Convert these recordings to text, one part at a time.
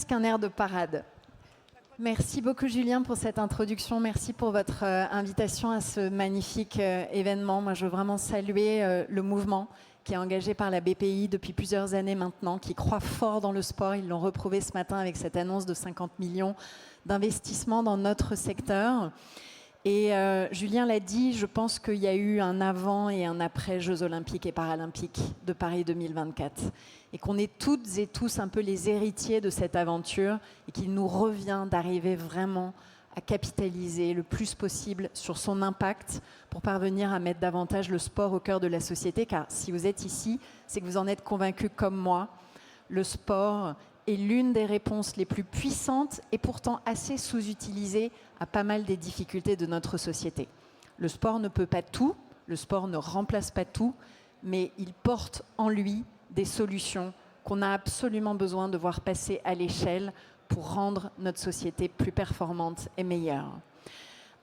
presque un air de parade. Merci beaucoup Julien pour cette introduction. Merci pour votre invitation à ce magnifique événement. Moi, je veux vraiment saluer le mouvement qui est engagé par la BPI depuis plusieurs années maintenant, qui croit fort dans le sport. Ils l'ont reprouvé ce matin avec cette annonce de 50 millions d'investissements dans notre secteur. Et Julien l'a dit, je pense qu'il y a eu un avant et un après Jeux Olympiques et Paralympiques de Paris 2024. Et qu'on est toutes et tous un peu les héritiers de cette aventure et qu'il nous revient d'arriver vraiment à capitaliser le plus possible sur son impact pour parvenir à mettre davantage le sport au cœur de la société. Car si vous êtes ici, c'est que vous en êtes convaincus comme moi. Le sport est l'une des réponses les plus puissantes et pourtant assez sous-utilisées à pas mal des difficultés de notre société. Le sport ne peut pas tout, le sport ne remplace pas tout, mais il porte en lui des solutions qu'on a absolument besoin de voir passer à l'échelle pour rendre notre société plus performante et meilleure.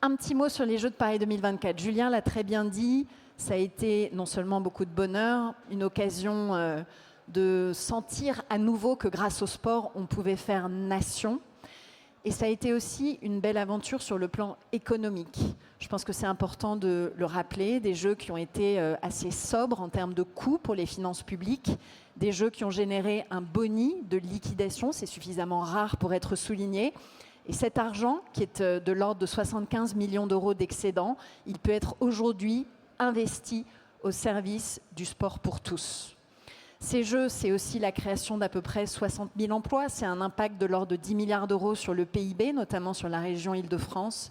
Un petit mot sur les Jeux de Paris 2024. Julien l'a très bien dit, ça a été non seulement beaucoup de bonheur, une occasion de sentir à nouveau que grâce au sport, on pouvait faire nation. Et ça a été aussi une belle aventure sur le plan économique. Je pense que c'est important de le rappeler, des jeux qui ont été assez sobres en termes de coûts pour les finances publiques, des jeux qui ont généré un boni de liquidation, c'est suffisamment rare pour être souligné. Et cet argent, qui est de l'ordre de 75 millions d'euros d'excédent, il peut être aujourd'hui investi au service du sport pour tous. Ces jeux, c'est aussi la création d'à peu près 60 000 emplois. C'est un impact de l'ordre de 10 milliards d'euros sur le PIB, notamment sur la région Île-de-France.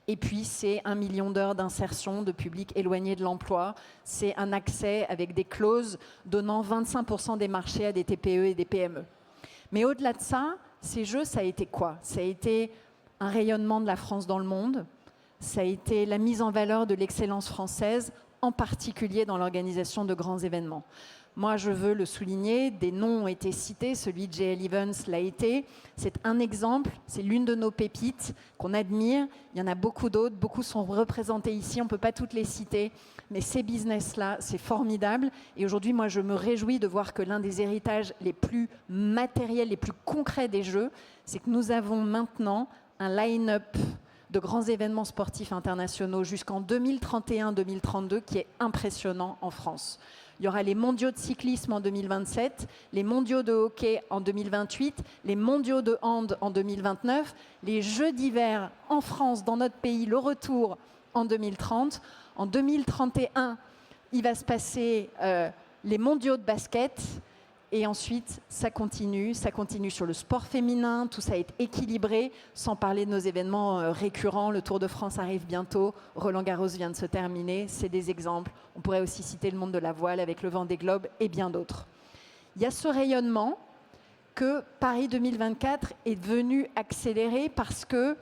Et puis, c'est 1 million d'heures d'insertion de publics éloignés de l'emploi. C'est un accès avec des clauses donnant 25% des marchés à des TPE et des PME. Mais au-delà de ça, ces jeux, ça a été quoi? Ça a été un rayonnement de la France dans le monde. Ça a été la mise en valeur de l'excellence française, en particulier dans l'organisation de grands événements. Moi, je veux le souligner, des noms ont été cités, celui de JL Evans l'a été. C'est un exemple, c'est l'une de nos pépites qu'on admire. Il y en a beaucoup d'autres, beaucoup sont représentés ici, on ne peut pas toutes les citer. Mais ces business-là, c'est formidable. Et aujourd'hui, moi, je me réjouis de voir que l'un des héritages les plus matériels, les plus concrets des Jeux, c'est que nous avons maintenant un line-up de grands événements sportifs internationaux jusqu'en 2031-2032 qui est impressionnant en France. Il y aura les mondiaux de cyclisme en 2027, les mondiaux de hockey en 2028, les mondiaux de hand en 2029, les Jeux d'hiver en France, dans notre pays, le retour en 2030. En 2031, il va se passer les mondiaux de basket. Et ensuite, ça continue sur le sport féminin, tout ça est équilibré, sans parler de nos événements récurrents. Le Tour de France arrive bientôt, Roland-Garros vient de se terminer, c'est des exemples. On pourrait aussi citer le monde de la voile avec le Vendée Globe et bien d'autres. Il y a ce rayonnement que Paris 2024 est venu accélérer parce qu'il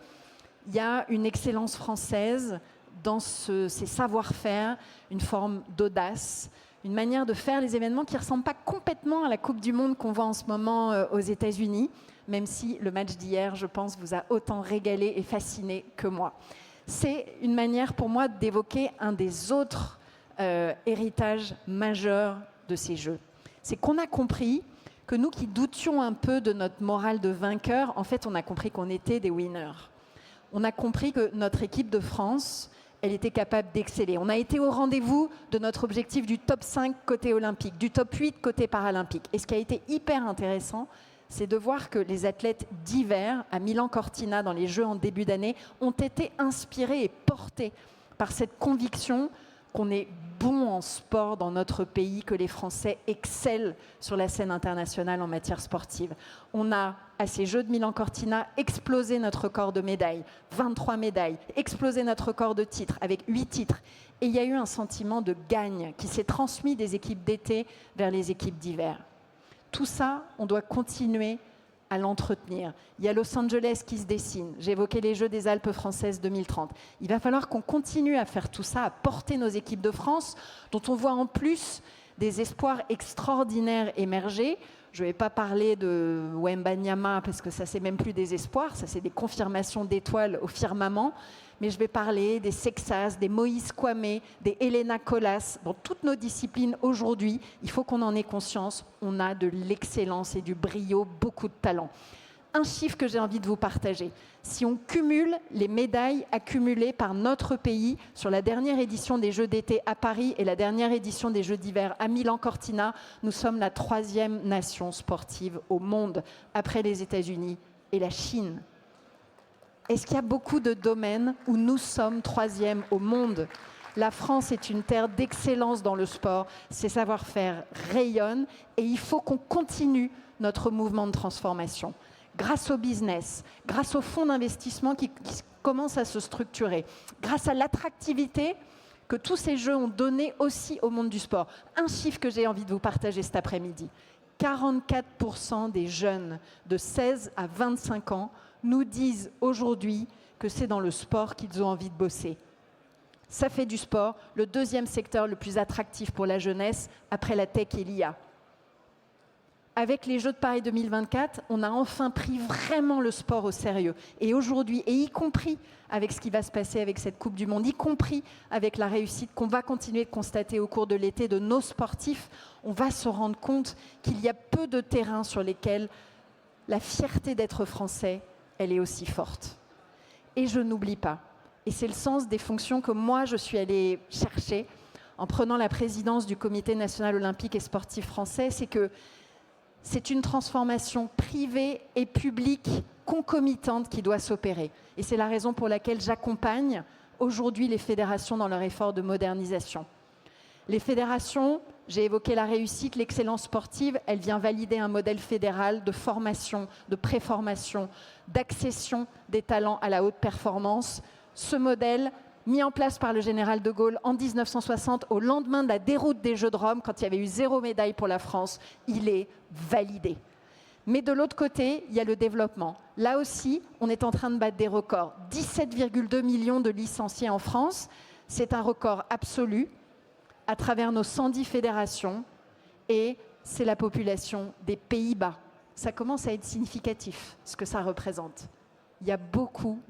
y a une excellence française dans ces savoir-faire, une forme d'audace, une manière de faire les événements qui ne ressemble pas complètement à la Coupe du Monde qu'on voit en ce moment aux États-Unis, même si le match d'hier, je pense, vous a autant régalé et fasciné que moi. C'est une manière pour moi d'évoquer un des autres héritages majeurs de ces Jeux. C'est qu'on a compris que nous qui doutions un peu de notre morale de vainqueur, en fait, on a compris qu'on était des winners. On a compris que notre équipe de France, elle était capable d'exceller. On a été au rendez-vous de notre objectif du top 5 côté olympique, du top 8 côté paralympique. Et ce qui a été hyper intéressant, c'est de voir que les athlètes d'hiver, à Milan-Cortina, dans les Jeux en début d'année, ont été inspirés et portés par cette conviction qu'on est bon en sport dans notre pays, que les Français excellent sur la scène internationale en matière sportive. On a, à ces Jeux de Milan-Cortina, explosé notre record de médailles, 23 médailles, explosé notre record de titres, avec 8 titres. Et il y a eu un sentiment de gagne qui s'est transmis des équipes d'été vers les équipes d'hiver. Tout ça, on doit continuer à l'entretenir. Il y a Los Angeles qui se dessine. J'ai évoqué les Jeux des Alpes françaises 2030. Il va falloir qu'on continue à faire tout ça, à porter nos équipes de France, dont on voit en plus des espoirs extraordinaires émerger. Je ne vais pas parler de Wembanyama, parce que ça, c'est même plus des espoirs, ça, c'est des confirmations d'étoiles au firmament. Mais je vais parler des Sexas, des Moïse Kwame, des Helena Colas. Dans toutes nos disciplines aujourd'hui, il faut qu'on en ait conscience. On a de l'excellence et du brio, beaucoup de talent. Un chiffre que j'ai envie de vous partager. Si on cumule les médailles accumulées par notre pays sur la dernière édition des Jeux d'été à Paris et la dernière édition des Jeux d'hiver à Milan-Cortina, nous sommes la 3e nation sportive au monde, après les États-Unis et la Chine. Est-ce qu'il y a beaucoup de domaines où nous sommes 3e au monde ? La France est une terre d'excellence dans le sport. Ses savoir-faire rayonnent et il faut qu'on continue notre mouvement de transformation. Grâce au business, grâce aux fonds d'investissement qui commencent à se structurer, grâce à l'attractivité que tous ces jeux ont donné aussi au monde du sport. Un chiffre que j'ai envie de vous partager cet après-midi. 44% des jeunes de 16 à 25 ans nous disent aujourd'hui que c'est dans le sport qu'ils ont envie de bosser. Ça fait du sport le 2e secteur le plus attractif pour la jeunesse après la tech et l'IA. Avec les Jeux de Paris 2024, on a enfin pris vraiment le sport au sérieux. Et aujourd'hui, et y compris avec ce qui va se passer avec cette Coupe du Monde, y compris avec la réussite qu'on va continuer de constater au cours de l'été de nos sportifs, on va se rendre compte qu'il y a peu de terrains sur lesquels la fierté d'être français, elle est aussi forte. Et je n'oublie pas, et c'est le sens des fonctions que moi je suis allée chercher en prenant la présidence du Comité national olympique et sportif français, c'est que c'est une transformation privée et publique concomitante qui doit s'opérer. Et c'est la raison pour laquelle j'accompagne aujourd'hui les fédérations dans leur effort de modernisation. Les fédérations, j'ai évoqué la réussite, l'excellence sportive, elle vient valider un modèle fédéral de formation, de préformation, d'accession des talents à la haute performance. Ce modèle, mis en place par le général de Gaulle en 1960, au lendemain de la déroute des Jeux de Rome, quand il y avait eu 0 médaille pour la France, il est validé. Mais de l'autre côté, il y a le développement. Là aussi, on est en train de battre des records. 17,2 millions de licenciés en France, c'est un record absolu à travers nos 110 fédérations et c'est la population des Pays-Bas. Ça commence à être significatif, ce que ça représente. Il y a beaucoup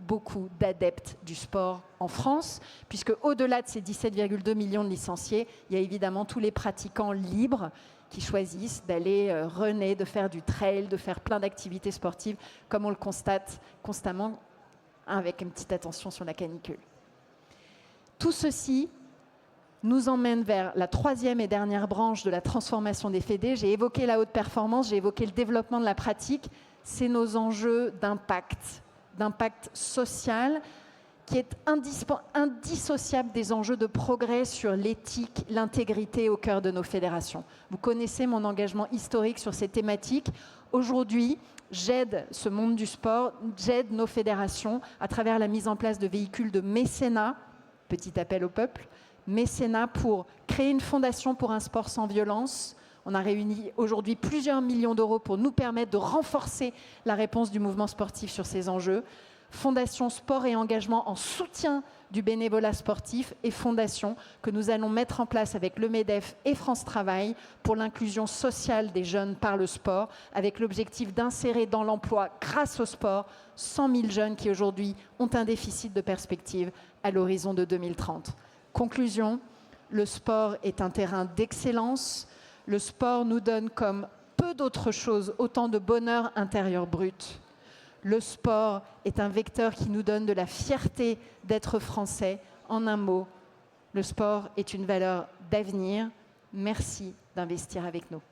d'adeptes du sport en France, puisque au-delà de ces 17,2 millions de licenciés, il y a évidemment tous les pratiquants libres qui choisissent d'aller runner, de faire du trail, de faire plein d'activités sportives, comme on le constate constamment, avec une petite attention sur la canicule. Tout ceci nous emmène vers la 3e et dernière branche de la transformation des fédés. J'ai évoqué la haute performance, j'ai évoqué le développement de la pratique. C'est nos enjeux d'impact social qui est indissociable des enjeux de progrès sur l'éthique, l'intégrité au cœur de nos fédérations. Vous connaissez mon engagement historique sur ces thématiques. Aujourd'hui, j'aide ce monde du sport, j'aide nos fédérations à travers la mise en place de véhicules de mécénat, petit appel au peuple, mécénat pour créer une fondation pour un sport sans violence. On a réuni aujourd'hui plusieurs millions d'euros pour nous permettre de renforcer la réponse du mouvement sportif sur ces enjeux. Fondation Sport et Engagement en soutien du bénévolat sportif et fondation que nous allons mettre en place avec le MEDEF et France Travail pour l'inclusion sociale des jeunes par le sport, avec l'objectif d'insérer dans l'emploi, grâce au sport, 100 000 jeunes qui aujourd'hui ont un déficit de perspective à l'horizon de 2030. Conclusion, le sport est un terrain d'excellence. Le sport nous donne comme peu d'autres choses autant de bonheur intérieur brut. Le sport est un vecteur qui nous donne de la fierté d'être français. En un mot, le sport est une valeur d'avenir. Merci d'investir avec nous.